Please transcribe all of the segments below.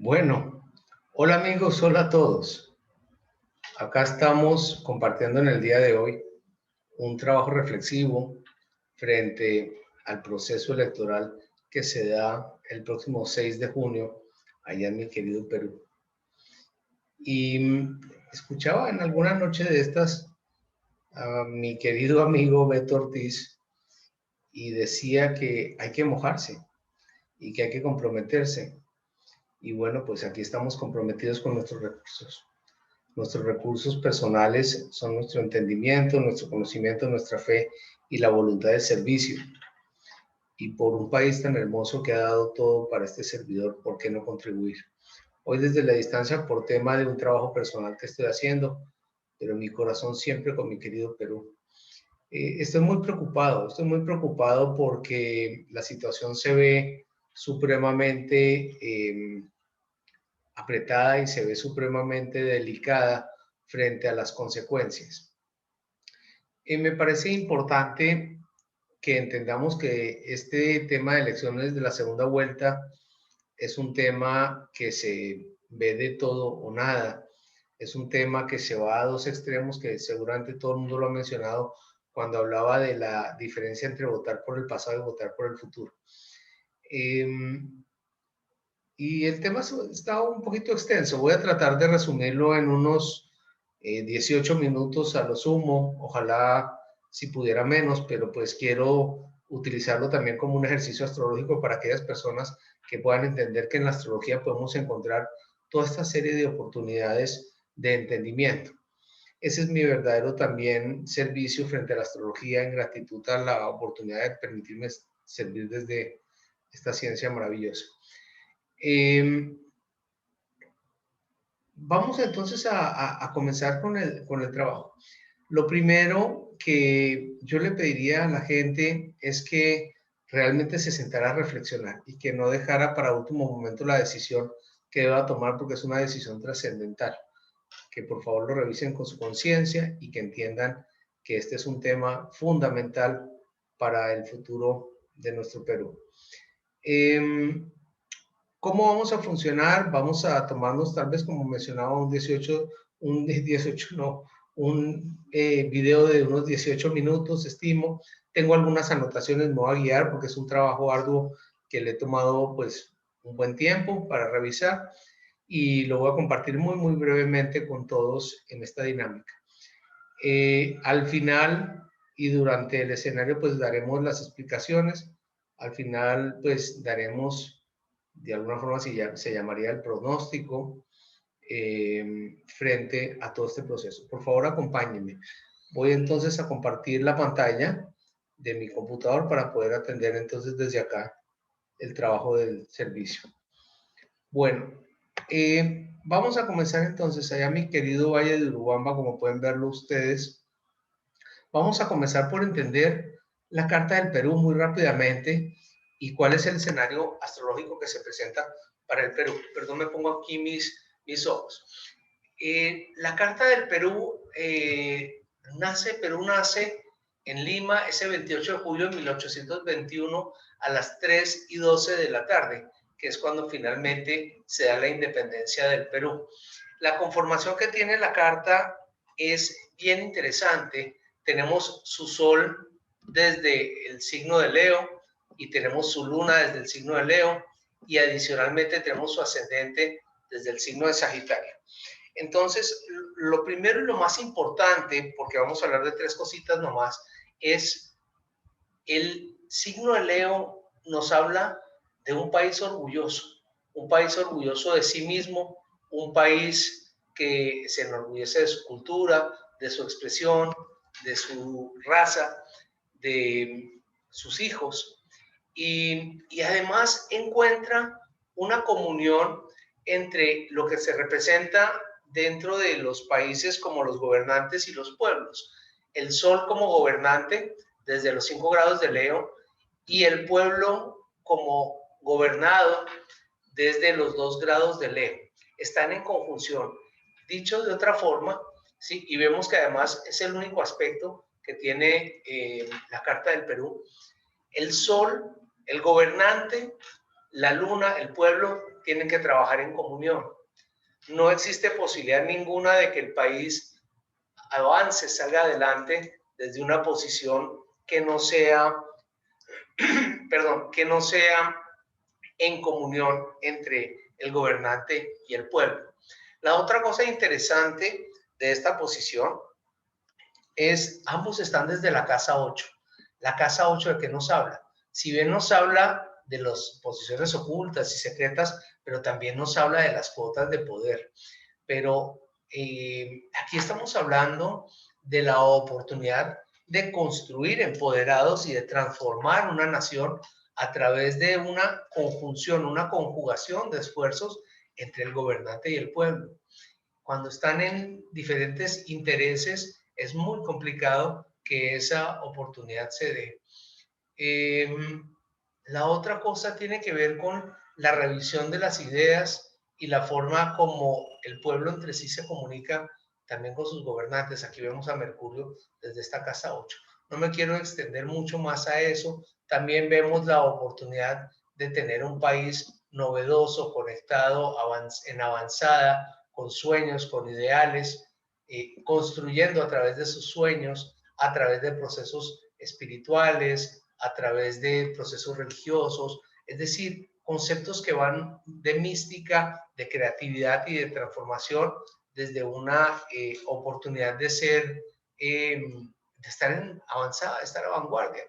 Bueno, hola amigos, hola a todos. Acá estamos compartiendo en el día de hoy un trabajo reflexivo frente al proceso electoral que se da el próximo 6 de junio allá en mi querido Perú. Y escuchaba en alguna noche de estas a mi querido amigo Beto Ortiz y decía que hay que mojarse y que hay que comprometerse. Y bueno, pues aquí estamos comprometidos con nuestros recursos. Nuestros recursos personales son nuestro entendimiento, nuestro conocimiento, nuestra fe y la voluntad de servicio. Y por un país tan hermoso que ha dado todo para este servidor, ¿por qué no contribuir? Hoy desde la distancia por tema de un trabajo personal que estoy haciendo, pero mi corazón siempre con mi querido Perú. Estoy muy preocupado porque la situación se ve supremamente apretada y se ve supremamente delicada frente a las consecuencias. Me parece importante que entendamos que este tema de elecciones de la segunda vuelta es un tema que se ve de todo o nada. Es un tema que se va a dos extremos que seguramente todo el mundo lo ha mencionado cuando hablaba de la diferencia entre votar por el pasado y votar por el futuro. Y el tema está un poquito extenso. Voy a tratar de resumirlo en unos 18 minutos a lo sumo. Ojalá si pudiera menos, pero pues quiero utilizarlo también como un ejercicio astrológico para aquellas personas que puedan entender que en la astrología podemos encontrar toda esta serie de oportunidades de entendimiento. Ese es mi verdadero también servicio frente a la astrología en gratitud a la oportunidad de permitirme servir desde esta ciencia maravillosa. Vamos entonces a comenzar con el trabajo. Lo primero que yo le pediría a la gente es que realmente se sentara a reflexionar y que no dejara para último momento la decisión que deba tomar porque es una decisión trascendental. Que por favor lo revisen con su conciencia y que entiendan que este es un tema fundamental para el futuro de nuestro Perú. ¿Cómo vamos a funcionar? Vamos a tomarnos tal vez, como mencionaba, un video de unos 18 minutos, estimo. Tengo algunas anotaciones, me voy a guiar porque es un trabajo arduo que le he tomado pues un buen tiempo para revisar y lo voy a compartir muy brevemente con todos en esta dinámica. Al final y durante el escenario pues daremos las explicaciones. Al final pues daremos de alguna forma se llamaría el pronóstico frente a todo este proceso. Por favor, acompáñenme. Voy entonces a compartir la pantalla de mi computador para poder atender entonces desde acá el trabajo del servicio. Bueno, vamos a comenzar entonces allá mi querido Valle de Urubamba, como pueden verlo ustedes. Vamos a comenzar por entender la Carta del Perú muy rápidamente y cuál es el escenario astrológico que se presenta para el Perú. Perdón, me pongo aquí mis ojos. La Carta del Perú Perú nace en Lima ese 28 de julio de 1821 a las 3:12 de la tarde, que es cuando finalmente se da la independencia del Perú. La conformación que tiene la Carta es bien interesante. Tenemos su Sol desde el signo de Leo y tenemos su Luna desde el signo de Leo y adicionalmente tenemos su ascendente desde el signo de Sagitario. Entonces, lo primero y lo más importante, porque vamos a hablar de tres cositas nomás, es el signo de Leo nos habla de un país orgulloso de sí mismo, un país que se enorgullece de su cultura, de su expresión, de su raza, de sus hijos, y además encuentra una comunión entre lo que se representa dentro de los países como los gobernantes y los pueblos. El sol como gobernante desde los 5 grados de Leo y el pueblo como gobernado desde los 2 grados de Leo. Están en conjunción. Dicho de otra forma, sí, y vemos que además es el único aspecto que tiene la Carta del Perú. El sol, el gobernante, la Luna, el pueblo, tienen que trabajar en comunión. No existe posibilidad ninguna de que el país avance, salga adelante desde una posición que no sea, perdón, que no sea en comunión entre el gobernante y el pueblo. La otra cosa interesante de esta posición es, ambos están desde la casa 8. La casa 8 de qué nos habla. Si bien nos habla de las posiciones ocultas y secretas, pero también nos habla de las cuotas de poder. Pero aquí estamos hablando de la oportunidad de construir empoderados y de transformar una nación a través de una conjunción, una conjugación de esfuerzos entre el gobernante y el pueblo. Cuando están en diferentes intereses, es muy complicado que esa oportunidad se dé. La otra cosa tiene que ver con la revisión de las ideas y la forma como el pueblo entre sí se comunica también con sus gobernantes. Aquí vemos a Mercurio desde esta casa 8. No me quiero extender mucho más a eso. También vemos la oportunidad de tener un país novedoso, conectado, en avanzada, con sueños, con ideales, construyendo a través de sus sueños, a través de procesos espirituales, a través de procesos religiosos, es decir, conceptos que van de mística, de creatividad y de transformación desde una oportunidad de ser, de estar en avanzada, de estar a vanguardia.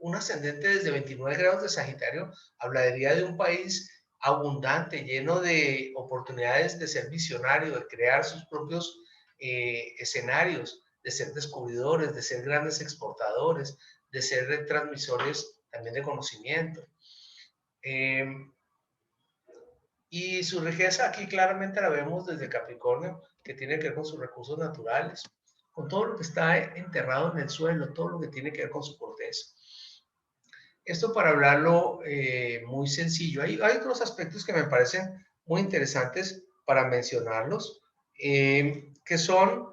Un ascendente desde 29 grados de Sagitario hablaría de un país abundante, lleno de oportunidades de ser visionario, de crear sus propios escenarios, de ser descubridores, de ser grandes exportadores, de ser transmisores también de conocimiento. Y su riqueza aquí claramente la vemos desde Capricornio, que tiene que ver con sus recursos naturales, con todo lo que está enterrado en el suelo, todo lo que tiene que ver con su corteza. Esto para hablarlo muy sencillo. Hay otros aspectos que me parecen muy interesantes para mencionarlos, que son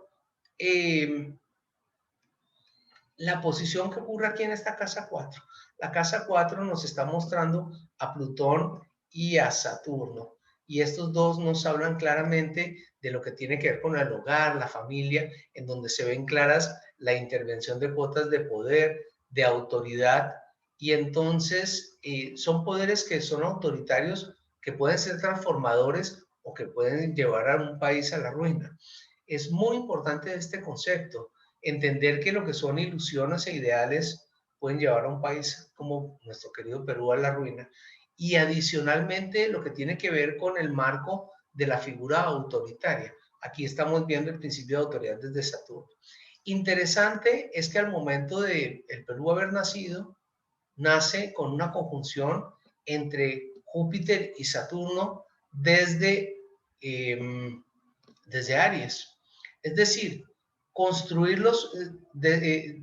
la posición que ocurre aquí en esta casa 4. La casa 4 nos está mostrando a Plutón y a Saturno. Y estos dos nos hablan claramente de lo que tiene que ver con el hogar, la familia, en donde se ven claras la intervención de cuotas de poder, de autoridad. Y entonces son poderes que son autoritarios, que pueden ser transformadores o que pueden llevar a un país a la ruina. Es muy importante este concepto, entender que lo que son ilusiones e ideales pueden llevar a un país como nuestro querido Perú a la ruina. Y adicionalmente lo que tiene que ver con el marco de la figura autoritaria. Aquí estamos viendo el principio de autoridad desde Saturno. Interesante es que al momento de el Perú haber nacido, nace con una conjunción entre Júpiter y Saturno desde Aries. Es decir, construirlos,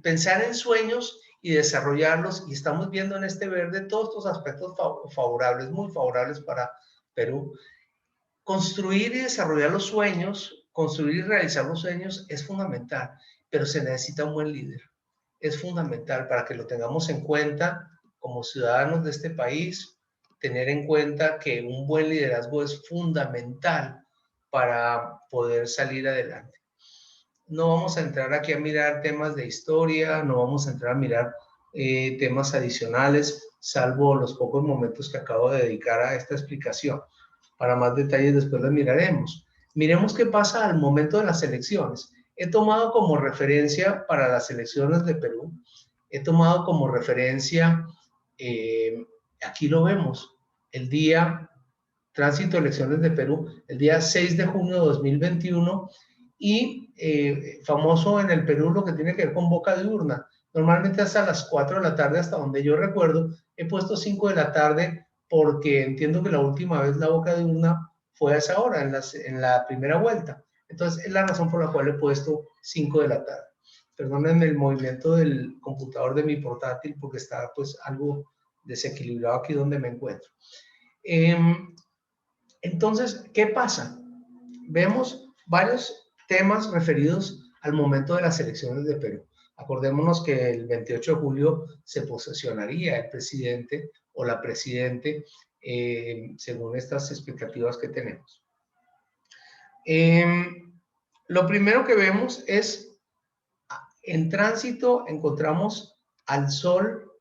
pensar en sueños y desarrollarlos, y estamos viendo en este verde todos estos aspectos favorables, muy favorables para Perú. Construir y desarrollar los sueños, construir y realizar los sueños es fundamental, pero se necesita un buen líder. Es fundamental para que lo tengamos en cuenta como ciudadanos de este país, tener en cuenta que un buen liderazgo es fundamental para poder salir adelante. No vamos a entrar aquí a mirar temas de historia, no vamos a entrar a mirar temas adicionales, salvo los pocos momentos que acabo de dedicar a esta explicación. Para más detalles después las miraremos. Miremos qué pasa al momento de las elecciones. He tomado como referencia para las elecciones de Perú, he tomado como referencia, aquí lo vemos, el día tránsito de elecciones de Perú, el día 6 de junio de 2021, y famoso en el Perú lo que tiene que ver con boca de urna. Normalmente hasta las 4 de la tarde, hasta donde yo recuerdo, he puesto 5 de la tarde porque entiendo que la última vez la boca de urna fue a esa hora, en la primera vuelta. Entonces, es la razón por la cual he puesto 5 de la tarde. Perdónenme el movimiento del computador de mi portátil porque está pues algo desequilibrado aquí donde me encuentro. Entonces, ¿qué pasa? Vemos varios temas referidos al momento de las elecciones de Perú. Acordémonos que el 28 de julio se posesionaría el presidente o la presidente, según estas expectativas que tenemos. Lo primero que vemos es, en tránsito encontramos al Sol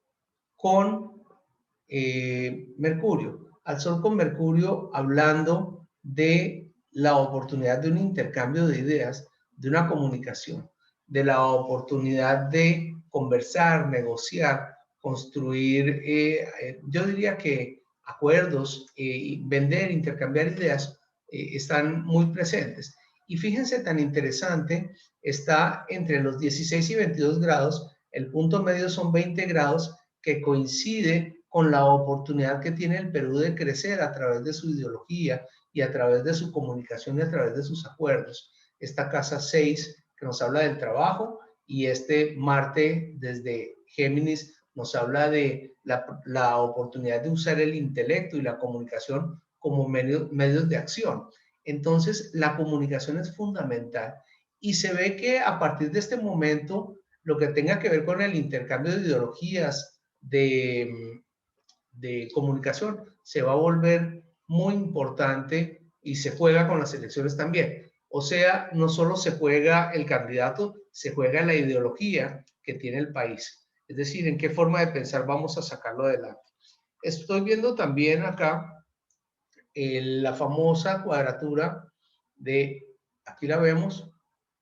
con Mercurio. Al Sol con Mercurio hablando de la oportunidad de un intercambio de ideas, de una comunicación, de la oportunidad de conversar, negociar, construir, yo diría que acuerdos, vender, intercambiar ideas, están muy presentes. Y fíjense, tan interesante, está entre los 16 y 22 grados, el punto medio son 20 grados, que coincide con la oportunidad que tiene el Perú de crecer a través de su ideología y a través de su comunicación y a través de sus acuerdos. Esta casa 6 que nos habla del trabajo, y este Marte desde Géminis nos habla de la oportunidad de usar el intelecto y la comunicación como medios de acción. Entonces, la comunicación es fundamental y se ve que a partir de este momento, lo que tenga que ver con el intercambio de ideologías, de comunicación, se va a volver muy importante y se juega con las elecciones también. O sea, no solo se juega el candidato, se juega la ideología que tiene el país. Es decir, en qué forma de pensar vamos a sacarlo adelante. Estoy viendo también acá la famosa cuadratura de, aquí la vemos,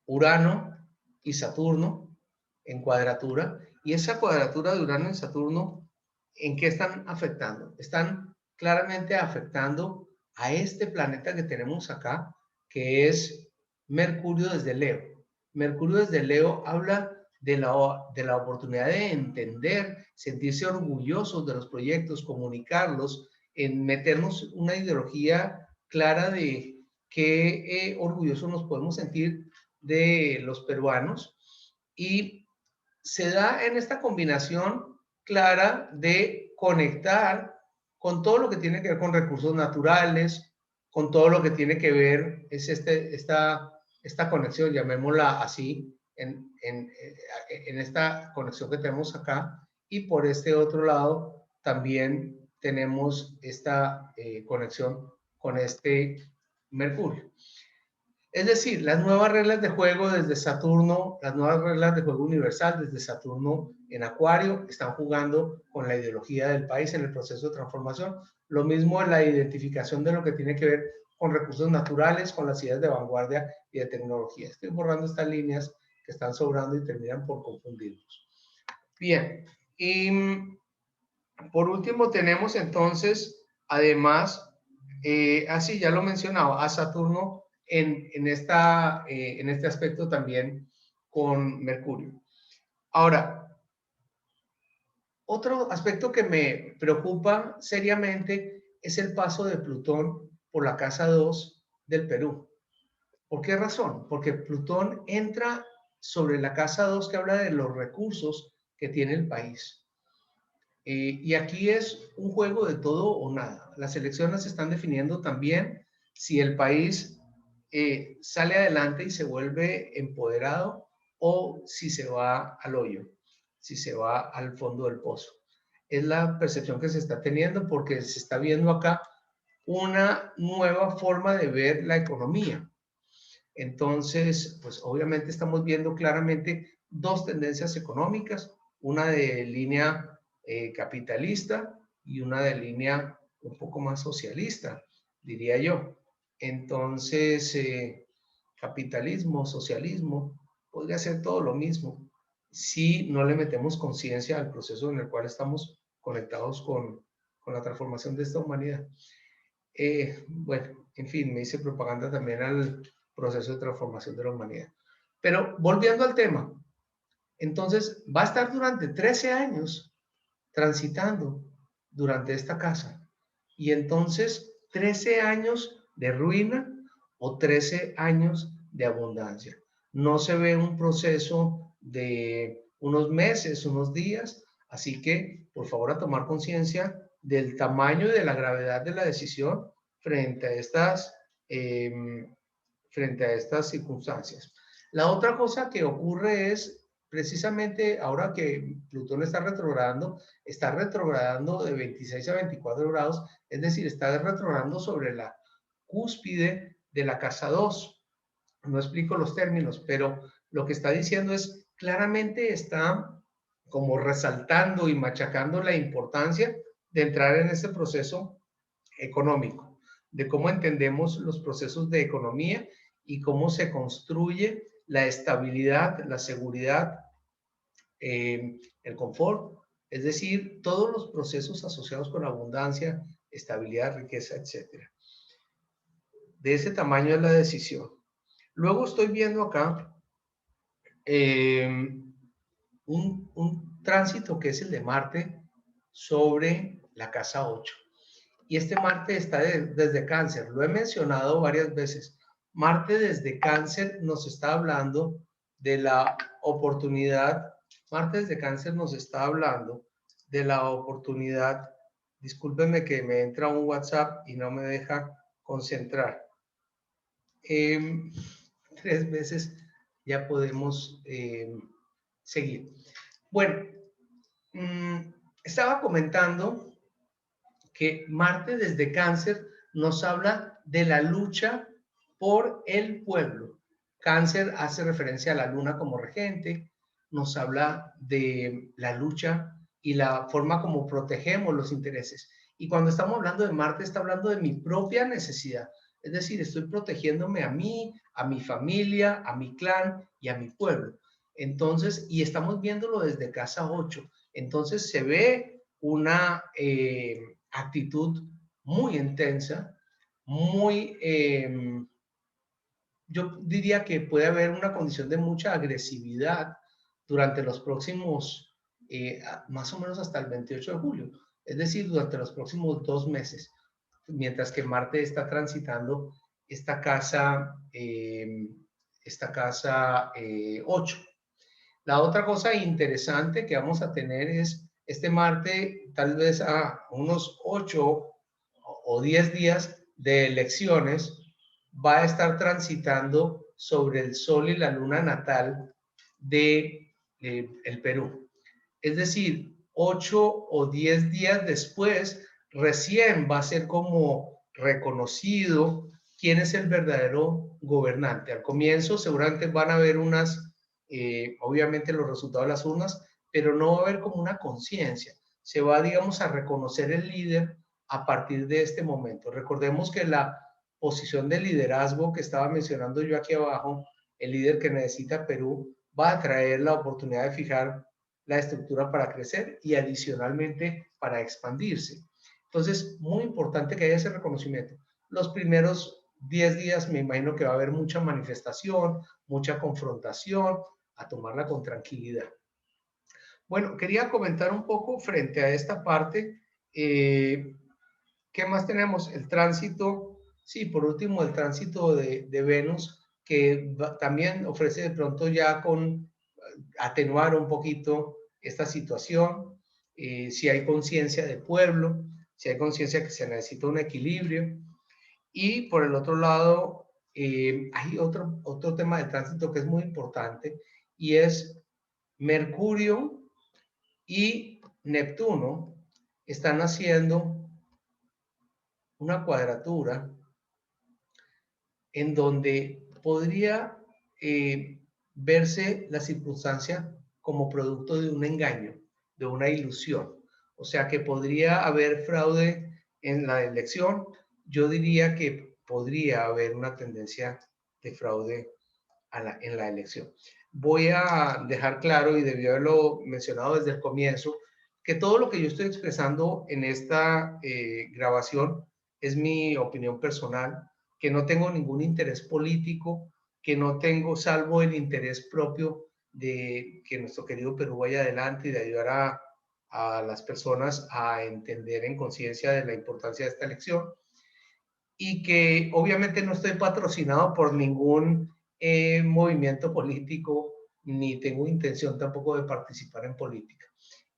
Urano y Saturno en cuadratura. Y esa cuadratura de Urano y Saturno, ¿en qué están afectando? Están claramente afectando a este planeta que tenemos acá, que es Mercurio desde Leo. Mercurio desde Leo habla de la oportunidad de entender, sentirse orgullosos de los proyectos, comunicarlos, en meternos una ideología clara de qué orgullosos nos podemos sentir de los peruanos, y se da en esta combinación clara de conectar con todo lo que tiene que ver con recursos naturales, con todo lo que tiene que ver, es esta conexión, llamémosla así, en esta conexión que tenemos acá, y por este otro lado también tenemos esta conexión con este Mercurio. Es decir, las nuevas reglas de juego desde Saturno, las nuevas reglas de juego universal desde Saturno en Acuario, están jugando con la ideología del país en el proceso de transformación. Lo mismo en la identificación de lo que tiene que ver con recursos naturales, con las ideas de vanguardia y de tecnología. Estoy borrando estas líneas que están sobrando y terminan por confundirnos. Bien, y por último tenemos entonces, además, así ya lo mencionaba, a Saturno en este aspecto también con Mercurio. Ahora, otro aspecto que me preocupa seriamente es el paso de Plutón por la casa 2 del Perú. ¿Por qué razón? Porque Plutón entra sobre la casa 2 que habla de los recursos que tiene el país. Y aquí es un juego de todo o nada. Las elecciones están definiendo también si el país sale adelante y se vuelve empoderado, o si se va al hoyo, si se va al fondo del pozo. Es la percepción que se está teniendo, porque se está viendo acá una nueva forma de ver la economía. Entonces, pues obviamente estamos viendo claramente dos tendencias económicas, una de línea capitalista y una de línea un poco más socialista, diría yo. Entonces, capitalismo, socialismo, podría ser todo lo mismo si no le metemos conciencia al proceso en el cual estamos conectados con la transformación de esta humanidad. Bueno, en fin, me hice propaganda también al proceso de transformación de la humanidad. Pero volviendo al tema, entonces va a estar durante 13 años transitando durante esta casa. Y entonces 13 años de ruina o 13 años de abundancia. No se ve un proceso de unos meses, unos días, así que por favor a tomar conciencia del tamaño y de la gravedad de la decisión frente a estas circunstancias. La otra cosa que ocurre es precisamente ahora que Plutón está retrogradando de 26 a 24 grados, es decir, está retrogradando sobre la cúspide de la casa 2. No explico los términos, pero lo que está diciendo es, claramente está como resaltando y machacando la importancia de entrar en este proceso económico, de cómo entendemos los procesos de economía y cómo se construye la estabilidad, la seguridad, el confort, es decir, todos los procesos asociados con abundancia, estabilidad, riqueza, etcétera. De ese tamaño es la decisión. Luego estoy viendo acá un tránsito que es el de Marte sobre la casa 8. Y este Marte está desde Cáncer, lo he mencionado varias veces. Marte desde Cáncer nos está hablando de la oportunidad, Marte desde Cáncer nos está hablando de la oportunidad, discúlpenme que me entra un WhatsApp y no me deja concentrar. 3 veces ya podemos seguir. Bueno, estaba comentando que Marte desde Cáncer nos habla de la lucha por el pueblo. Cáncer hace referencia a la luna como regente, nos habla de la lucha y la forma como protegemos los intereses. Y cuando estamos hablando de Marte, está hablando de mi propia necesidad. Es decir, estoy protegiéndome a mí, a mi familia, a mi clan y a mi pueblo. Entonces, y estamos viéndolo desde casa 8. Entonces se ve una actitud muy intensa, muy, yo diría que puede haber una condición de mucha agresividad durante los próximos, más o menos hasta el 28 de julio, es decir, durante los próximos 2 meses, mientras que Marte está transitando esta casa 8. La otra cosa interesante que vamos a tener es este Marte, tal vez a unos 8 o 10 días de elecciones, va a estar transitando sobre el Sol y la Luna natal de el Perú. Es decir, 8 o 10 días después, recién va a ser como reconocido quién es el verdadero gobernante. Al comienzo seguramente van a haber obviamente los resultados de las urnas, pero no va a haber como una conciencia. Se va, digamos, a reconocer el líder a partir de este momento. Recordemos que la posición de liderazgo que estaba mencionando yo aquí abajo, el líder que necesita Perú, va a traer la oportunidad de fijar la estructura para crecer y adicionalmente para expandirse. Entonces, muy importante que haya ese reconocimiento. Los primeros 10 días me imagino que va a haber mucha manifestación, mucha confrontación, a tomarla con tranquilidad. Bueno, quería comentar un poco frente a esta parte. ¿Qué más tenemos? El tránsito, sí, por último, el tránsito de Venus, que también ofrece de pronto ya con atenuar un poquito esta situación, si hay conciencia de pueblo, si hay conciencia que se necesita un equilibrio. Y por el otro lado, hay otro tema de tránsito que es muy importante y es Mercurio y Neptuno están haciendo una cuadratura en donde podría verse la circunstancia como producto de un engaño, de una ilusión. O sea que podría haber fraude en la elección. Yo diría que podría haber una tendencia de fraude en la elección. Voy a dejar claro, y debió haberlo mencionado desde el comienzo, que todo lo que yo estoy expresando en esta grabación es mi opinión personal, que no tengo ningún interés político, que no tengo salvo el interés propio de que nuestro querido Perú vaya adelante y de ayudar a las personas a entender en conciencia de la importancia de esta elección, y que obviamente no estoy patrocinado por ningún movimiento político, ni tengo intención tampoco de participar en política,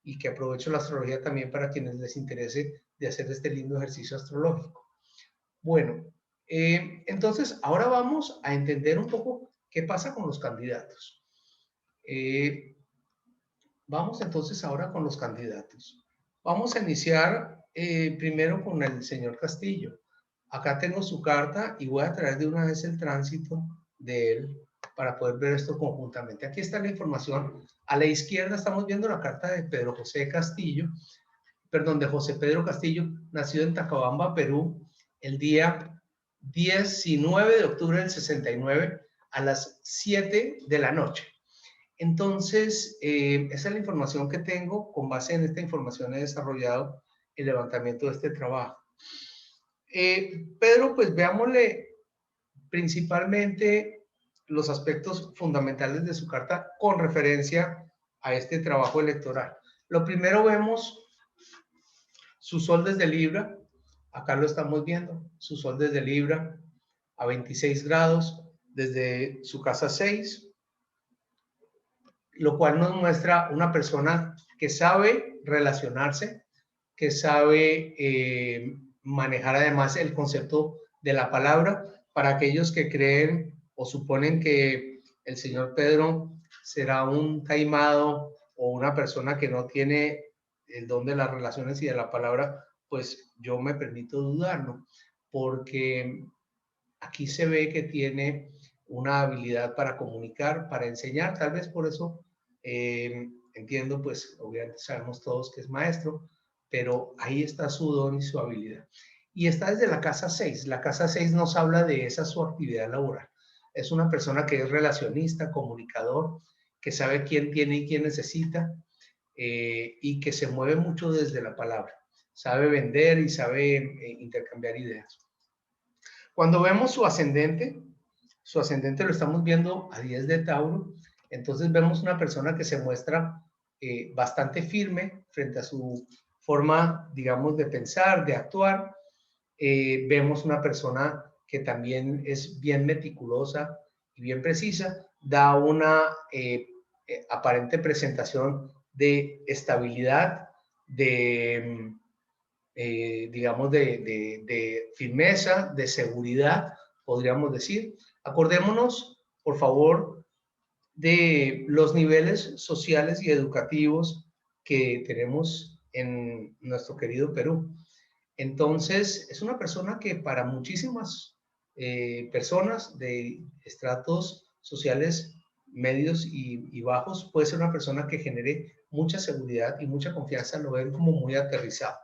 y que aprovecho la astrología también para quienes les interese de hacer este lindo ejercicio astrológico. Bueno, entonces ahora vamos a entender un poco qué pasa con los candidatos. Vamos entonces ahora con los candidatos. Vamos a iniciar primero con el señor Castillo. Acá tengo su carta y voy a traer de una vez el tránsito de él para poder ver esto conjuntamente. Aquí está la información. A la izquierda estamos viendo la carta de Pedro José Castillo, perdón, de José Pedro Castillo, nacido en Tacabamba, Perú, el día 19 de octubre del 69 a las 7 de la noche. Entonces, esa es la información que tengo. Con base en esta información he desarrollado el levantamiento de este trabajo. Pedro, pues veámosle principalmente los aspectos fundamentales de su carta con referencia a este trabajo electoral. Lo primero vemos su sol desde Libra, acá lo estamos viendo, su sol desde Libra a 26 grados desde su casa 6, lo cual nos muestra una persona que sabe relacionarse, que sabe manejar además el concepto de la palabra. Para aquellos que creen o suponen que el señor Pedro será un taimado o una persona que no tiene el don de las relaciones y de la palabra, pues yo me permito dudarlo, porque aquí se ve que tiene una habilidad para comunicar, para enseñar, tal vez por eso entiendo, pues obviamente sabemos todos que es maestro, pero ahí está su don y su habilidad. Y está desde la casa 6. La casa 6 nos habla de esa su actividad laboral. Es una persona que es relacionista, comunicador, que sabe quién tiene y quién necesita, y que se mueve mucho desde la palabra. Sabe vender y sabe intercambiar ideas. Cuando vemos su ascendente lo estamos viendo a 10 de Tauro, entonces vemos una persona que se muestra bastante firme frente a su forma, digamos, de pensar, de actuar. Vemos una persona que también es bien meticulosa y bien precisa, da una aparente presentación de estabilidad, de digamos, de firmeza, de seguridad, podríamos decir. Acordémonos, por favor, de los niveles sociales y educativos que tenemos en nuestro querido Perú. Entonces, es una persona que para muchísimas personas de estratos sociales medios y bajos puede ser una persona que genere mucha seguridad y mucha confianza, lo ven como muy aterrizado.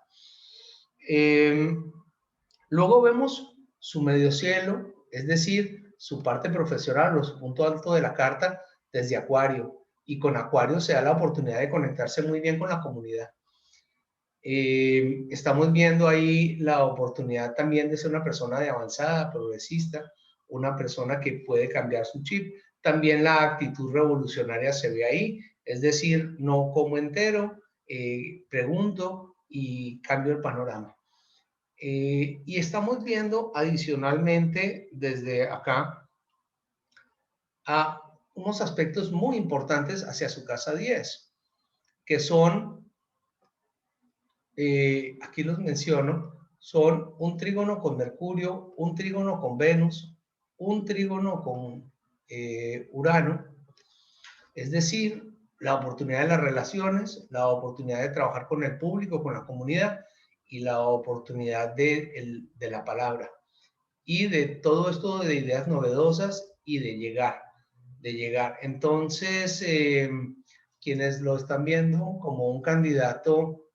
Luego vemos su medio cielo, es decir, su parte profesional o su punto alto de la carta desde Acuario. Y con Acuario se da la oportunidad de conectarse muy bien con la comunidad. Estamos viendo ahí la oportunidad también de ser una persona de avanzada, progresista, una persona que puede cambiar su chip. También la actitud revolucionaria se ve ahí, es decir, no como entero, pregunto y cambio el panorama. Y estamos viendo adicionalmente desde acá a unos aspectos muy importantes hacia su casa 10, que son, aquí los menciono, son un trígono con Mercurio, un trígono con Venus, un trígono con Urano, es decir, la oportunidad de las relaciones, la oportunidad de trabajar con el público, con la comunidad y la oportunidad de la palabra. Y de todo esto de ideas novedosas y de llegar. Entonces, quienes lo están viendo como un candidato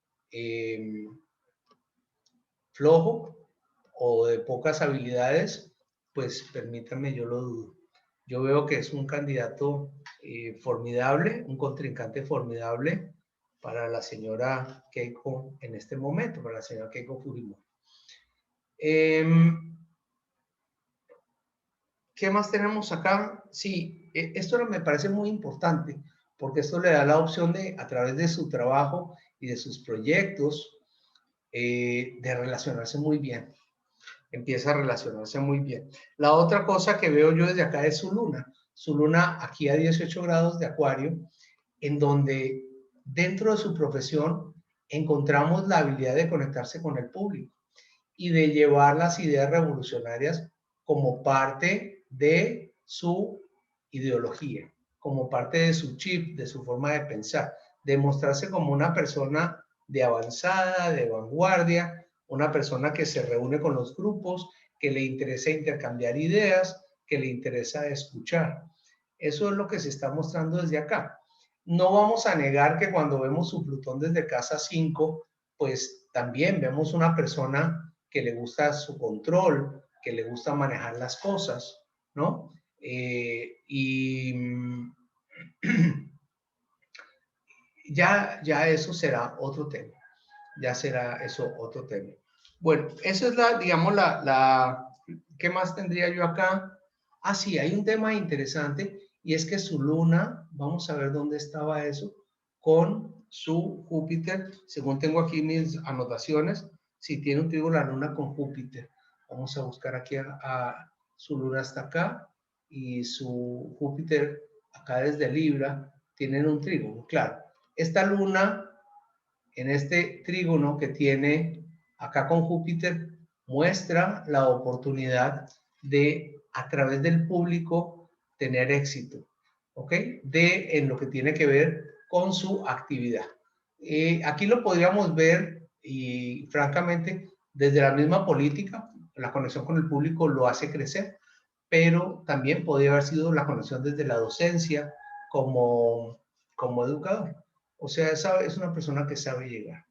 flojo o de pocas habilidades, pues permítanme, yo lo dudo. Yo veo que es un candidato formidable, un contrincante formidable para la señora Keiko en este momento, para la señora Keiko Fujimori. ¿Qué más tenemos acá? Sí, esto me parece muy importante porque esto le da la opción de, a través de su trabajo y de sus proyectos, de relacionarse muy bien. Empieza a relacionarse muy bien. La otra cosa que veo yo desde acá es su luna. Su luna aquí a 18 grados de Acuario, en donde dentro de su profesión encontramos la habilidad de conectarse con el público y de llevar las ideas revolucionarias como parte de su ideología, como parte de su chip, de su forma de pensar, de mostrarse como una persona de avanzada, de vanguardia, una persona que se reúne con los grupos, que le interesa intercambiar ideas, que le interesa escuchar. Eso es lo que se está mostrando desde acá. No vamos a negar que cuando vemos su Plutón desde casa 5, pues también vemos una persona que le gusta su control, que le gusta manejar las cosas, ¿no? Ya eso será otro tema. Ya será eso otro tema. Bueno, esa es digamos, ¿qué más tendría yo acá? Ah, sí, hay un tema interesante y es que su luna, vamos a ver dónde estaba eso, con su Júpiter, según tengo aquí mis anotaciones, si tiene un trigo la luna con Júpiter. Vamos a buscar aquí su luna hasta acá y su Júpiter acá desde Libra, tienen un trígono, claro. Esta luna en este trígono que tiene acá con Júpiter muestra la oportunidad de, a través del público, tener éxito, ¿ok? En lo que tiene que ver con su actividad. Aquí lo podríamos ver y francamente desde la misma política, la conexión con el público lo hace crecer, pero también podría haber sido la conexión desde la docencia como educador. O sea, es una persona que sabe llegar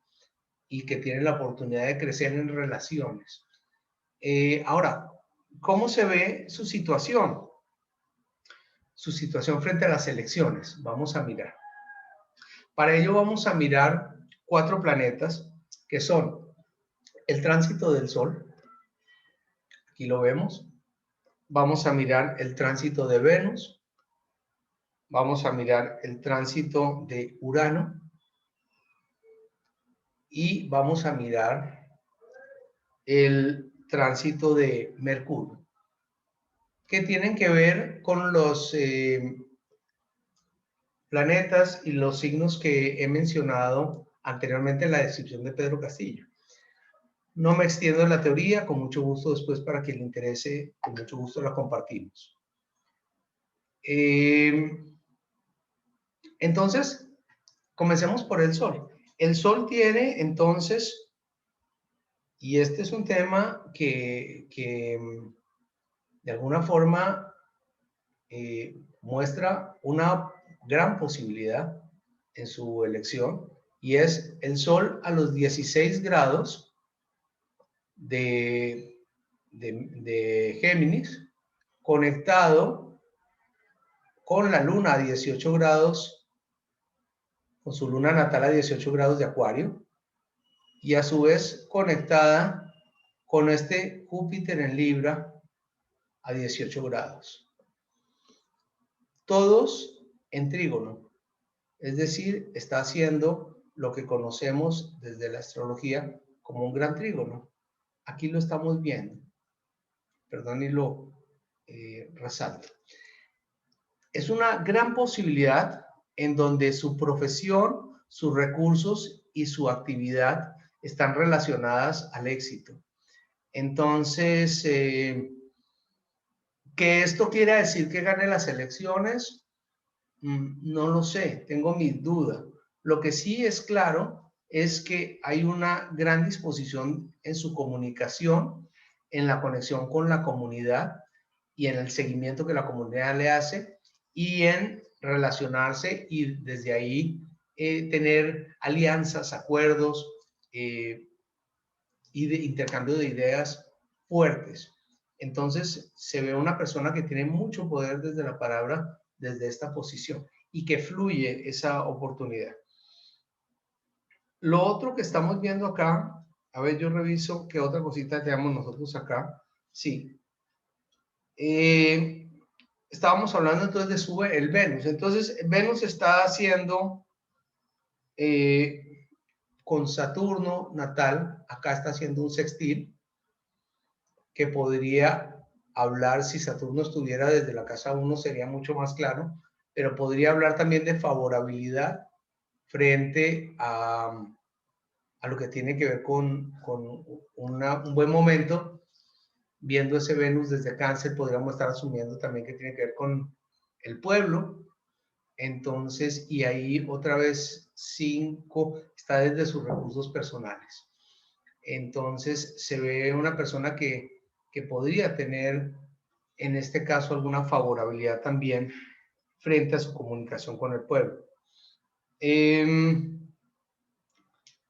y que tiene la oportunidad de crecer en relaciones. Ahora, ¿cómo se ve su situación? Su situación frente a las elecciones. Vamos a mirar. Para ello vamos a mirar 4 planetas que son el tránsito del Sol. Aquí lo vemos. Vamos a mirar el tránsito de Venus. Vamos a mirar el tránsito de Urano. Y vamos a mirar el tránsito de Mercurio, que tienen que ver con los planetas y los signos que he mencionado anteriormente en la descripción de Pedro Castillo. No me extiendo en la teoría, con mucho gusto después para quien le interese, con mucho gusto la compartimos. Entonces, comencemos por el Sol. El Sol tiene entonces, y este es un tema que de alguna forma muestra una gran posibilidad en su elección, y es el Sol a los 16 grados de Géminis, conectado con la Luna a 18 grados, con su Luna natal a 18 grados de Acuario, y a su vez conectada con este Júpiter en Libra a 18 grados. Todos en trígono, es decir, está haciendo lo que conocemos desde la astrología como un gran trígono. Aquí lo estamos viendo. Perdón y lo resalto. Es una gran posibilidad en donde su profesión, sus recursos y su actividad están relacionadas al éxito. Entonces, ¿que esto quiere decir que gane las elecciones? No lo sé, tengo mis dudas. Lo que sí es claro es que hay una gran disposición en su comunicación, en la conexión con la comunidad y en el seguimiento que la comunidad le hace y en relacionarse y desde ahí tener alianzas, acuerdos y de intercambio de ideas fuertes. Entonces se ve una persona que tiene mucho poder desde la palabra, desde esta posición y que fluye esa oportunidad. Lo otro que estamos viendo acá, a ver, yo reviso qué otra cosita tenemos nosotros acá. Sí. Estábamos hablando entonces de sube el Venus. Entonces, Venus está haciendo con Saturno natal, acá está haciendo un sextil, que podría hablar, si Saturno estuviera desde la casa 1 sería mucho más claro, pero podría hablar también de favorabilidad frente a lo que tiene que ver con un buen momento. Viendo ese Venus desde Cáncer, podríamos estar asumiendo también que tiene que ver con el pueblo, Entonces, y ahí otra vez 5 está desde sus recursos personales. Entonces, se ve una persona que podría tener, en este caso, alguna favorabilidad también frente a su comunicación con el pueblo.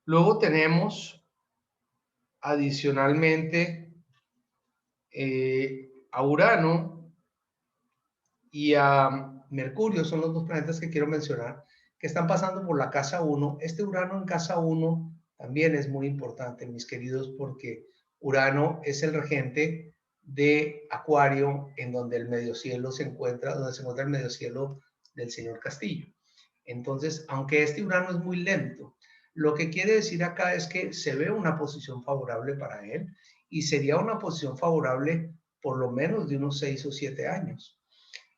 Luego tenemos, adicionalmente, a Urano y a Mercurio, son los dos planetas que quiero mencionar, que están pasando por la casa 1. Este Urano en casa 1 también es muy importante, mis queridos, porque Urano es el regente de Acuario, en donde el medio cielo se encuentra, donde se encuentra el medio cielo del señor Castillo. Entonces, aunque este Urano es muy lento, lo que quiere decir acá es que se ve una posición favorable para él y sería una posición favorable por lo menos de unos 6 o 7 años,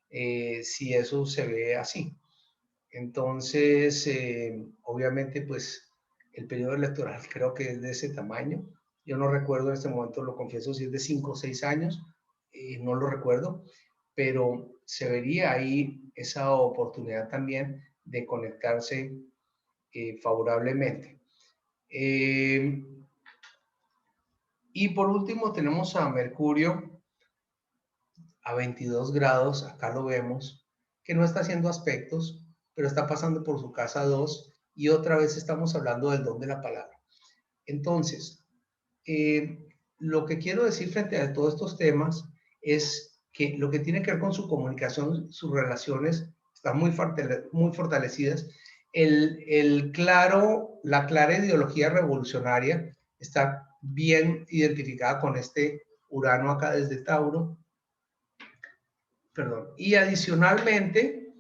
si eso se ve así. Entonces, obviamente, pues el periodo electoral creo que es de ese tamaño. Yo no recuerdo en este momento, lo confieso, si es de 5 o 6 años, no lo recuerdo, pero se vería ahí esa oportunidad también de conectarse favorablemente. Y por último tenemos a Mercurio a 22 grados, acá lo vemos, que no está haciendo aspectos, pero está pasando por su casa 2 y otra vez estamos hablando del don de la palabra. Entonces, lo que quiero decir frente a todos estos temas es que lo que tiene que ver con su comunicación, sus relaciones, están muy fortalecidas. La clara ideología revolucionaria está bien identificada con este Urano acá desde Tauro. Perdón. Y adicionalmente,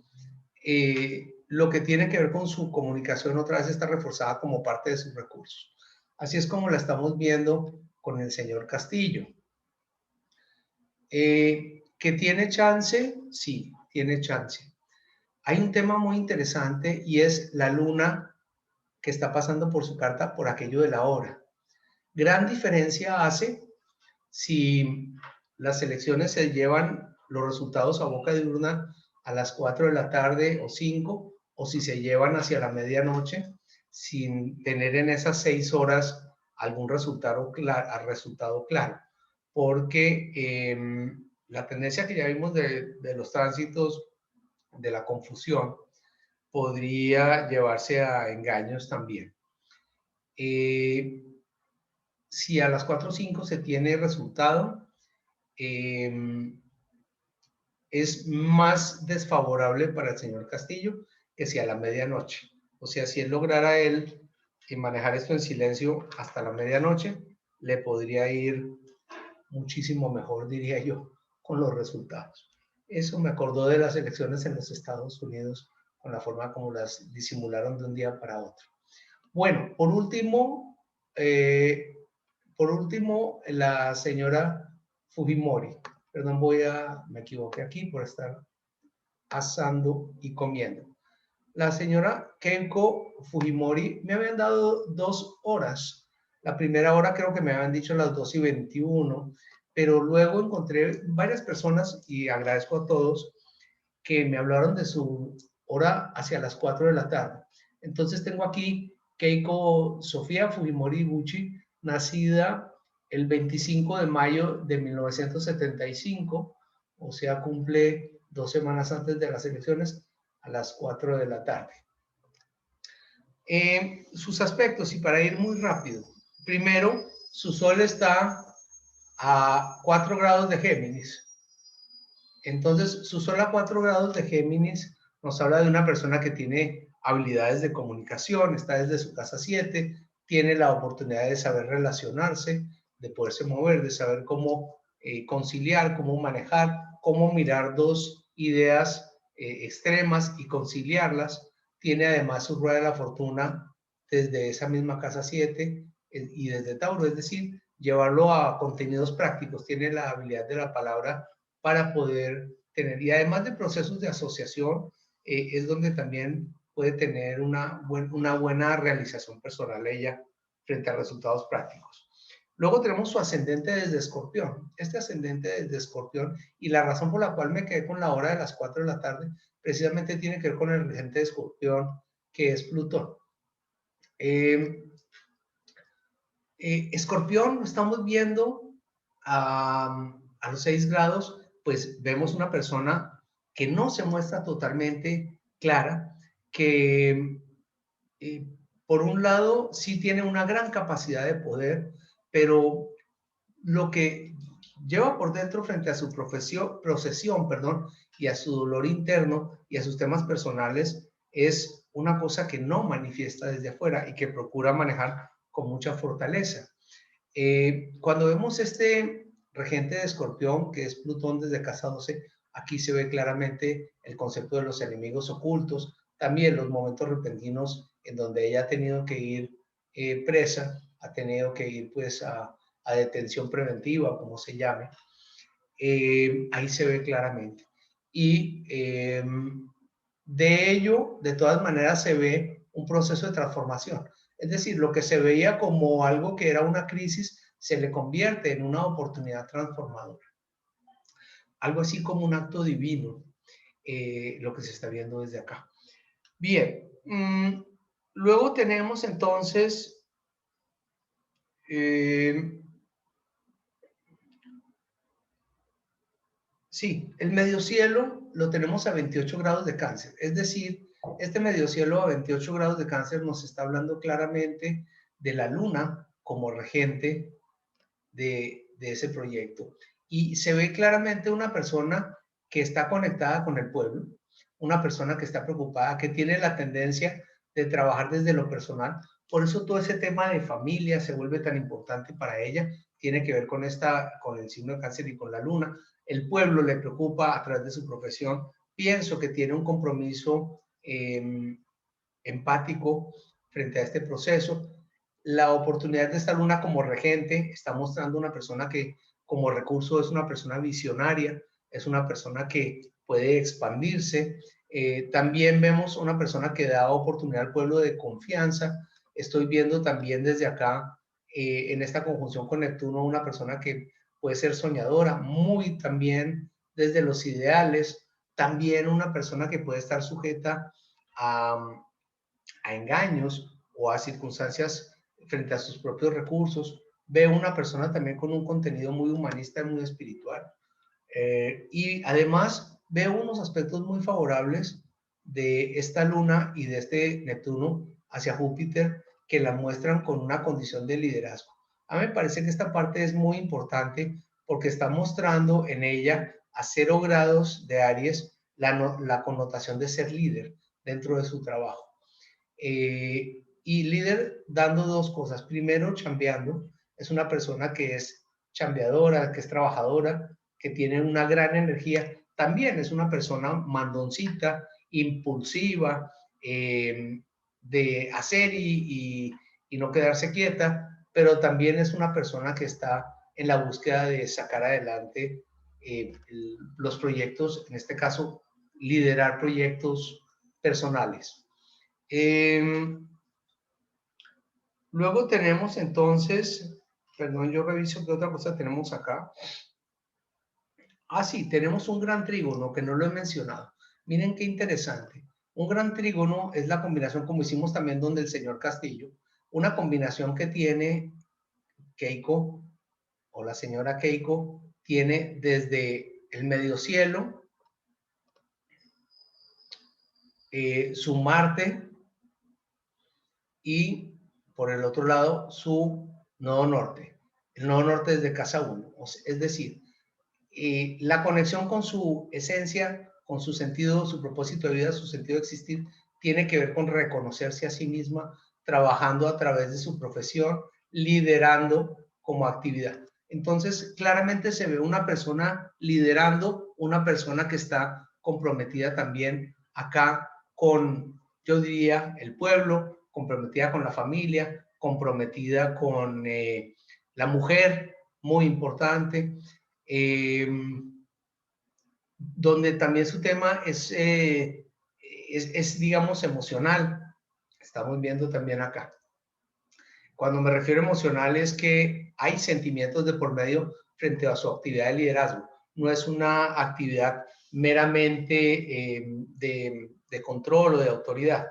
lo que tiene que ver con su comunicación otra vez está reforzada como parte de sus recursos. Así es como la estamos viendo con el señor Castillo. ¿Que tiene chance? Sí, tiene chance. Hay un tema muy interesante y es la luna que está pasando por su carta por aquello de la hora. Gran diferencia hace si las elecciones se llevan los resultados a boca de urna a las 4 de la tarde o 5, o si se llevan hacia la medianoche sin tener en esas 6 horas algún resultado claro. Porque la tendencia que ya vimos de los tránsitos de la confusión podría llevarse a engaños también. Si a las 4 o 5 se tiene resultado, es más desfavorable para el señor Castillo que si a la medianoche. O sea, si él lograra manejar esto en silencio hasta la medianoche, le podría ir muchísimo mejor, diría yo, con los resultados. Eso me acordó de las elecciones en los Estados Unidos, con la forma como las disimularon de un día para otro. Bueno, por último, la señora Fujimori. Perdón, me equivoqué aquí por estar asando y comiendo. La señora Kenko Fujimori me habían dado 2 horas. La primera hora creo que me habían dicho las 2:21, pero luego encontré varias personas, y agradezco a todos, que me hablaron de su hora hacia las 4 de la tarde. Entonces tengo aquí Keiko Sofía Fujimori Iguchi, nacida el 25 de mayo de 1975, o sea, cumple 2 semanas antes de las elecciones, a las 4 de la tarde. Sus aspectos, y para ir muy rápido. Primero, su sol está a 4 grados de Géminis. Entonces, su sol a 4 grados de Géminis nos habla de una persona que tiene habilidades de comunicación, está desde su casa 7, tiene la oportunidad de saber relacionarse, de poderse mover, de saber cómo conciliar, cómo manejar, cómo mirar dos ideas extremas y conciliarlas. Tiene además su rueda de la fortuna desde esa misma casa 7 y desde Tauro, es decir, llevarlo a contenidos prácticos. Tiene la habilidad de la palabra para poder tener, y además de procesos de asociación, es donde también puede tener una buena realización personal ella frente a resultados prácticos. Luego tenemos su ascendente desde Escorpión. Este ascendente desde Escorpión, y la razón por la cual me quedé con la hora de las 4 de la tarde, precisamente tiene que ver con el regente de Escorpión, que es Plutón. Escorpión, estamos viendo a los 6 grados, pues vemos una persona que no se muestra totalmente clara, que por un lado sí tiene una gran capacidad de poder, pero lo que lleva por dentro frente a su procesión, y a su dolor interno y a sus temas personales es una cosa que no manifiesta desde afuera y que procura manejar con mucha fortaleza. Cuando vemos este regente de Escorpión, que es Plutón desde casa 12, aquí se ve claramente el concepto de los enemigos ocultos, también los momentos repentinos en donde ella ha tenido que ir presa, ha tenido que ir pues a detención preventiva, como se llame, ahí se ve claramente. Y de ello, de todas maneras, se ve un proceso de transformación. Es decir, lo que se veía como algo que era una crisis, se le convierte en una oportunidad transformadora. Algo así como un acto divino, lo que se está viendo desde acá. Bien, luego tenemos entonces sí, el medio cielo lo tenemos a 28 grados de Cáncer. Es decir, este medio cielo a 28 grados de Cáncer nos está hablando claramente de la luna como regente de ese proyecto. Y se ve claramente una persona que está conectada con el pueblo, una persona que está preocupada, que tiene la tendencia de trabajar desde lo personal. Por eso todo ese tema de familia se vuelve tan importante para ella. Tiene que ver con el signo de Cáncer y con la luna. El pueblo le preocupa a través de su profesión. Pienso que tiene un compromiso empático frente a este proceso. La oportunidad de esta luna como regente está mostrando una persona que como recurso es una persona visionaria, es una persona que puede expandirse. También vemos una persona que da oportunidad al pueblo de confianza. Estoy viendo también desde acá, en esta conjunción con Neptuno, una persona que puede ser soñadora, muy también desde los ideales, también una persona que puede estar sujeta a engaños o a circunstancias frente a sus propios recursos. Veo una persona también con un contenido muy humanista y muy espiritual. Y además veo unos aspectos muy favorables de esta luna y de este Neptuno hacia Júpiter que la muestran con una condición de liderazgo. A mí me parece que esta parte es muy importante porque está mostrando en ella a 0 grados de Aries la connotación de ser líder dentro de su trabajo. Y líder dando dos cosas. Primero, chambeando. Es una persona que es chambeadora, que es trabajadora, que tiene una gran energía. También es una persona mandoncita, impulsiva, de hacer y no quedarse quieta, pero también es una persona que está en la búsqueda de sacar adelante los proyectos, en este caso, liderar proyectos personales. Luego tenemos entonces, perdón, yo reviso qué otra cosa tenemos acá. Sí, tenemos un gran trígono que no lo he mencionado. Miren qué interesante. Un gran trígono es la combinación, como hicimos también donde el señor Castillo, una combinación que tiene Keiko, o la señora Keiko, tiene desde el medio cielo, su Marte, y por el otro lado su nodo norte. El nodo norte es de casa 1, es decir, la conexión con su esencia, con su sentido, su propósito de vida, su sentido de existir, tiene que ver con reconocerse a sí misma, trabajando a través de su profesión, liderando como actividad. Entonces, claramente se ve una persona liderando, una persona que está comprometida también acá con, yo diría, el pueblo, comprometida con la familia, comprometida con la mujer, muy importante, donde también su tema es, digamos, emocional. Estamos viendo también acá. Cuando me refiero a emocional es que hay sentimientos de por medio frente a su actividad de liderazgo. No es una actividad meramente de control o de autoridad,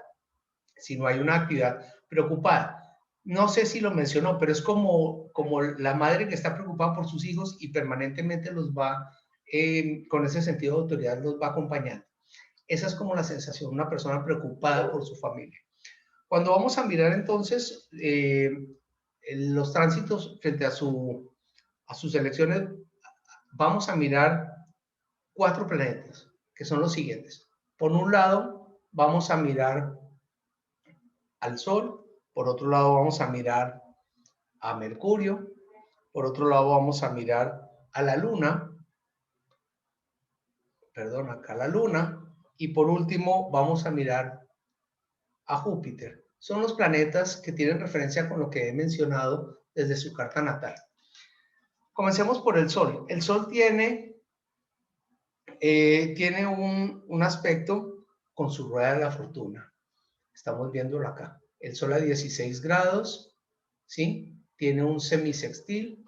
sino hay una actividad preocupada. No sé si lo mencionó, pero es como la madre que está preocupada por sus hijos y permanentemente los va, con ese sentido de autoridad, los va acompañando. Esa es como la sensación de una persona preocupada por su familia. Cuando vamos a mirar entonces los tránsitos frente a sus elecciones, vamos a mirar 4 planetas, que son los siguientes. Por un lado, vamos a mirar al Sol, por otro lado vamos a mirar a Mercurio, por otro lado vamos a mirar a la Luna, perdón, acá la Luna, y por último vamos a mirar a Júpiter. Son los planetas que tienen referencia con lo que he mencionado desde su carta natal. Comencemos por el Sol. El Sol tiene un aspecto con su rueda de la fortuna. Estamos viéndolo acá. El Sol a 16 grados, ¿sí? Tiene un semisextil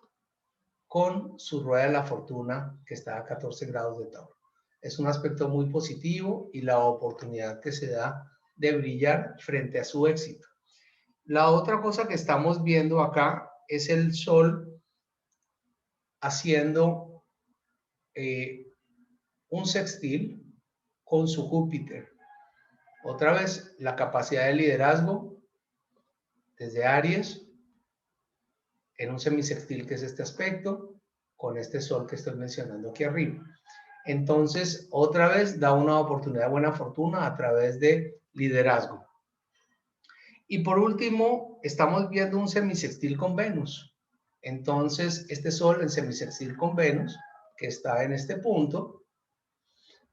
con su rueda de la fortuna que está a 14 grados de Tauro. Es un aspecto muy positivo y la oportunidad que se da de brillar frente a su éxito. La otra cosa que estamos viendo acá es el Sol haciendo un sextil con su Júpiter. Otra vez, la capacidad de liderazgo desde Aries en un semisextil, que es este aspecto, con este Sol que estoy mencionando aquí arriba. Entonces, otra vez da una oportunidad de buena fortuna a través de liderazgo. Y por último, estamos viendo un semisextil con Venus. Entonces, este Sol en semisextil con Venus, que está en este punto,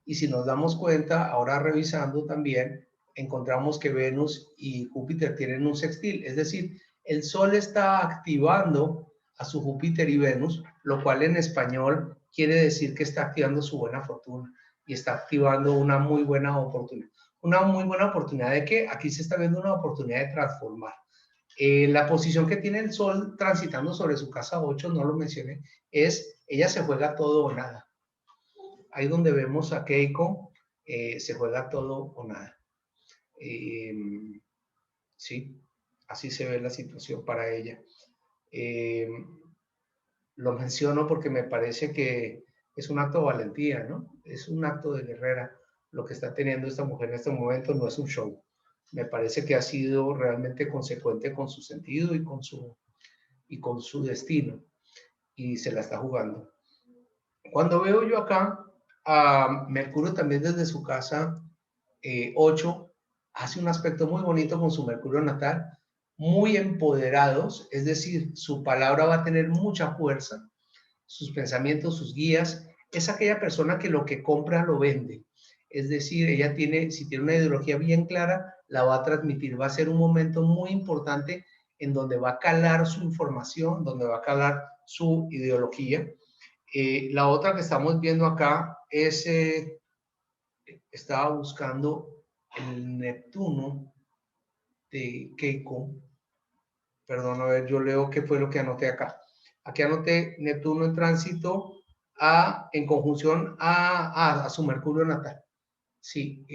y si nos damos cuenta, ahora revisando también, encontramos que Venus y Júpiter tienen un sextil, es decir, el Sol está activando a su Júpiter y Venus, lo cual en español quiere decir que está activando su buena fortuna y está activando una muy buena oportunidad. ¿Una muy buena oportunidad de qué? Aquí se está viendo una oportunidad de transformar. La posición que tiene el Sol transitando sobre su casa 8, no lo mencioné, es ella se juega todo o nada. Ahí donde vemos a Keiko, se juega todo o nada. Sí, así se ve la situación para ella. Lo menciono porque me parece que es un acto de valentía, ¿no? Es un acto de guerrera. Lo que está teniendo esta mujer en este momento no es un show. Me parece que ha sido realmente consecuente con su sentido y con su destino. Y se la está jugando. Cuando veo yo acá a Mercurio también desde su casa 8, hace un aspecto muy bonito con su Mercurio natal, muy empoderados, es decir, su palabra va a tener mucha fuerza, sus pensamientos, sus guías, es aquella persona que lo que compra lo vende, es decir, ella si tiene una ideología bien clara, la va a transmitir, va a ser un momento muy importante en donde va a calar su información, donde va a calar su ideología. La otra que estamos viendo acá es, estaba buscando el Neptuno de Keiko. Perdón, a ver, yo leo qué fue lo que anoté acá. Aquí anoté Neptuno en tránsito en conjunción a su Mercurio natal. Sí,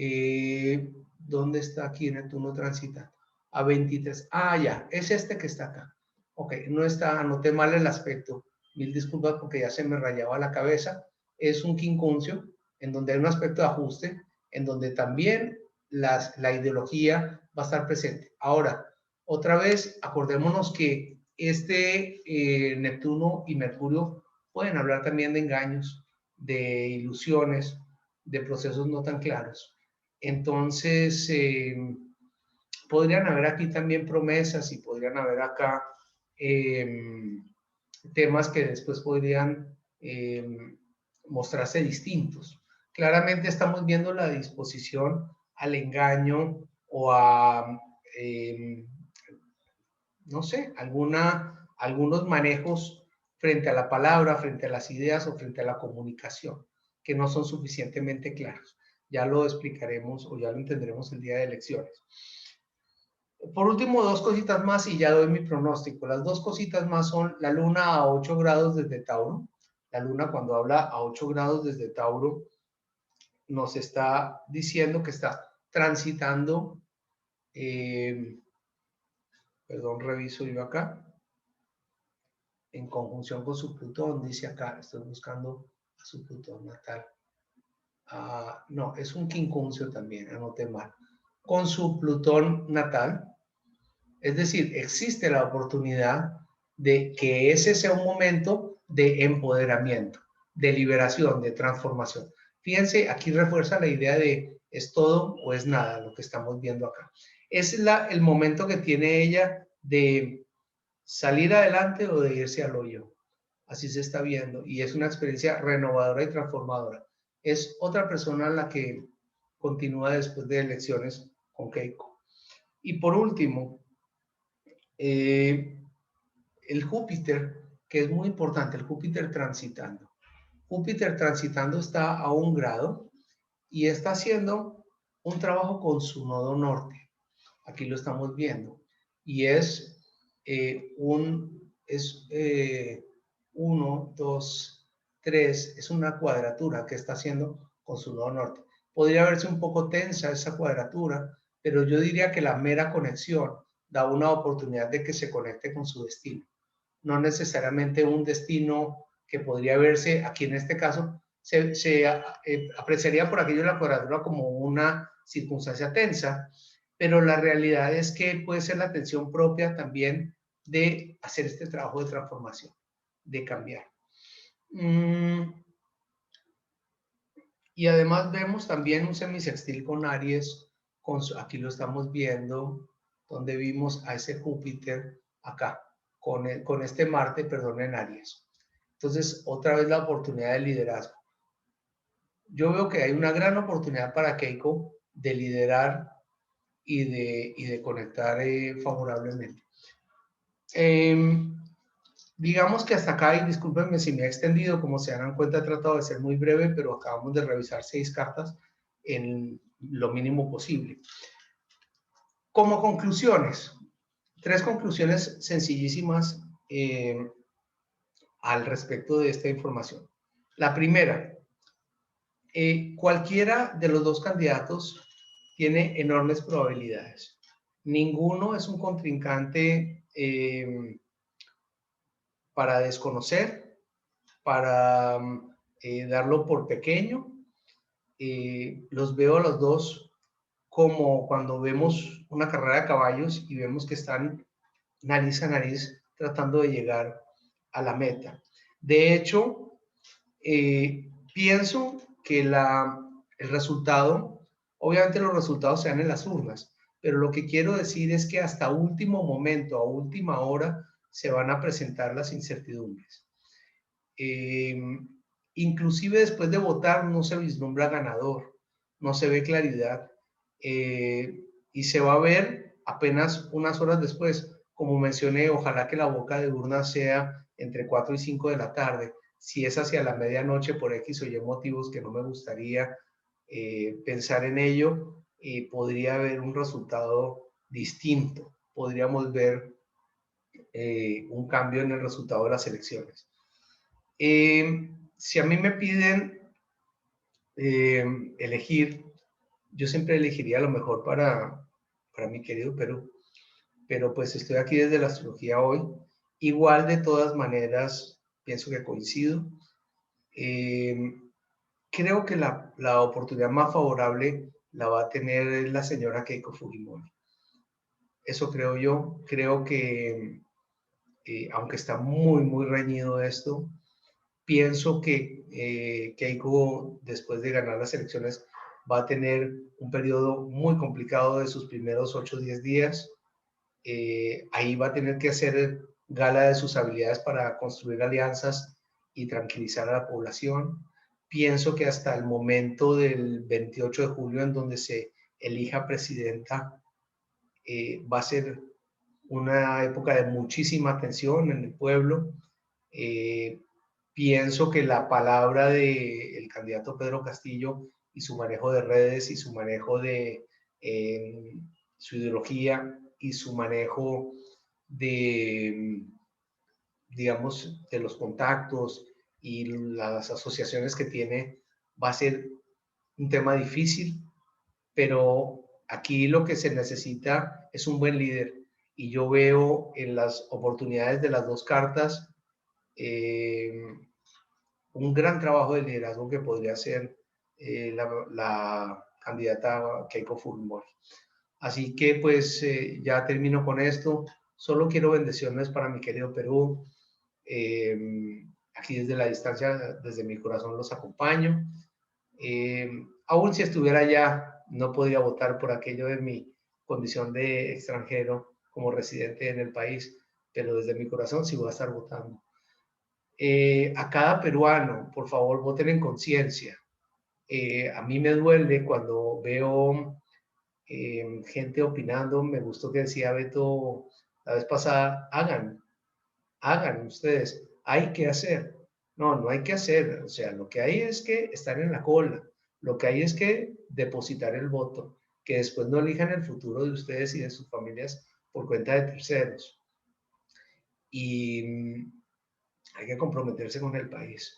¿dónde está aquí Neptuno transita? A 23. Ah, ya, es este que está acá. Ok, no está, anoté mal el aspecto. Mil disculpas porque ya se me rayaba la cabeza. Es un quincuncio en donde hay un aspecto de ajuste, en donde también la ideología va a estar presente. Ahora, otra vez, acordémonos que Neptuno y Mercurio pueden hablar también de engaños, de ilusiones, de procesos no tan claros. Entonces, podrían haber aquí también promesas y podrían haber acá temas que después podrían mostrarse distintos. Claramente estamos viendo la disposición al engaño o a, no sé, algunos manejos frente a la palabra, frente a las ideas o frente a la comunicación, que no son suficientemente claros. Ya lo explicaremos o ya lo entenderemos el día de elecciones. Por último, 2 cositas más y ya doy mi pronóstico. Las 2 cositas más son la luna a 8 grados desde Tauro. La luna cuando habla a 8 grados desde Tauro nos está diciendo que está transitando, perdón, reviso yo acá, en conjunción con su Plutón, dice acá, estoy buscando a su Plutón natal. No, es un quincuncio también, anoté mal. Con su Plutón natal, es decir, existe la oportunidad de que ese sea un momento de empoderamiento, de liberación, de transformación. Fíjense, aquí refuerza la idea de es todo o es nada lo que estamos viendo acá. Es el momento que tiene ella de salir adelante o de irse al hoyo. Así se está viendo y es una experiencia renovadora y transformadora. Es otra persona la que continúa después de elecciones con Keiko. Y por último, el Júpiter, que es muy importante, el Júpiter transitando. Júpiter transitando está a 1 grado y está haciendo un trabajo con su nodo norte. Aquí lo estamos viendo. Y es 1, 2, 3, es una cuadratura que está haciendo con su nodo norte. Podría verse un poco tensa esa cuadratura, pero yo diría que la mera conexión da una oportunidad de que se conecte con su destino. No necesariamente un destino que podría verse, aquí en este caso, se apreciaría por aquello la cuadratura como una circunstancia tensa, pero la realidad es que puede ser la tensión propia también de hacer este trabajo de transformación, de cambiar. Y además vemos también un semisextil con Aries, aquí lo estamos viendo, donde vimos a ese Júpiter acá, con este Marte, perdón, en Aries. Entonces, otra vez la oportunidad de liderazgo. Yo veo que hay una gran oportunidad para Keiko de liderar y de conectar favorablemente. Digamos que hasta acá, y discúlpenme si me he extendido, como se dan cuenta he tratado de ser muy breve, pero acabamos de revisar 6 cartas en lo mínimo posible. Como conclusiones, 3 conclusiones sencillísimas al respecto de esta información. La primera, cualquiera de los 2 candidatos tiene enormes probabilidades. Ninguno es un contrincante para desconocer, para darlo por pequeño. Los veo a los 2 como cuando vemos una carrera de caballos y vemos que están nariz a nariz tratando de llegar a la meta. De hecho, pienso que el resultado, obviamente los resultados se dan en las urnas, pero lo que quiero decir es que hasta último momento, a última hora, se van a presentar las incertidumbres. Inclusive después de votar no se vislumbra ganador, no se ve claridad y se va a ver apenas unas horas después. Como mencioné, ojalá que la boca de urna sea entre 4 y 5 de la tarde. Si es hacia la medianoche por X o Y motivos que no me gustaría pensar en ello, podría haber un resultado distinto. Podríamos ver un cambio en el resultado de las elecciones. Si a mí me piden elegir, yo siempre elegiría lo mejor para mi querido Perú, pero pues estoy aquí desde la astrología hoy. Igual de todas maneras, pienso que coincido. Creo que la oportunidad más favorable la va a tener la señora Keiko Fujimori. Eso creo yo. Creo que, aunque está muy, muy reñido esto, pienso que Keiko, después de ganar las elecciones, va a tener un periodo muy complicado de sus primeros 8 o 10 días. Ahí va a tener que hacer gala de sus habilidades para construir alianzas y tranquilizar a la población. Pienso que hasta el momento del 28 de julio, en donde se elija presidenta, va a ser una época de muchísima tensión en el pueblo. Pienso que la palabra del candidato Pedro Castillo y su manejo de redes y su manejo de su ideología y su manejo de, digamos, de los contactos y las asociaciones que tiene va a ser un tema difícil, pero aquí lo que se necesita es un buen líder. Y yo veo en las oportunidades de las dos cartas un gran trabajo de liderazgo que podría hacer la candidata Keiko Fujimori. Así que pues ya termino con esto. Solo quiero bendiciones para mi querido Perú. Aquí desde la distancia, desde mi corazón los acompaño. Aún si estuviera allá, no podría votar por aquello de mi condición de extranjero como residente en el país, pero desde mi corazón sí voy a estar votando. A cada peruano, por favor, voten en conciencia. A mí me duele cuando veo gente opinando. Me gustó que decía Beto la vez pasada, hagan ustedes, hay que hacer. No, no hay que hacer. O sea, lo que hay es que estar en la cola. Lo que hay es que depositar el voto, que después no elijan el futuro de ustedes y de sus familias por cuenta de terceros. Y hay que comprometerse con el país.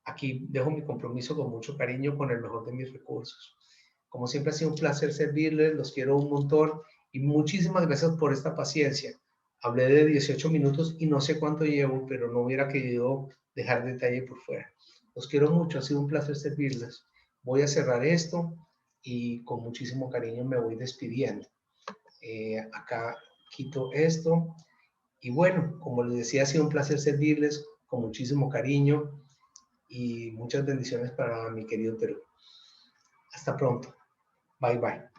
Aquí dejo mi compromiso con mucho cariño, con el mejor de mis recursos. Como siempre ha sido un placer servirles, los quiero un montón y muchísimas gracias por esta paciencia. Hablé de 18 minutos y no sé cuánto llevo, pero no hubiera querido dejar detalle por fuera. Los quiero mucho, ha sido un placer servirles. Voy a cerrar esto y con muchísimo cariño me voy despidiendo. Acá quito esto y bueno, como les decía, ha sido un placer servirles con muchísimo cariño y muchas bendiciones para mi querido Perú. Hasta pronto. Bye, bye.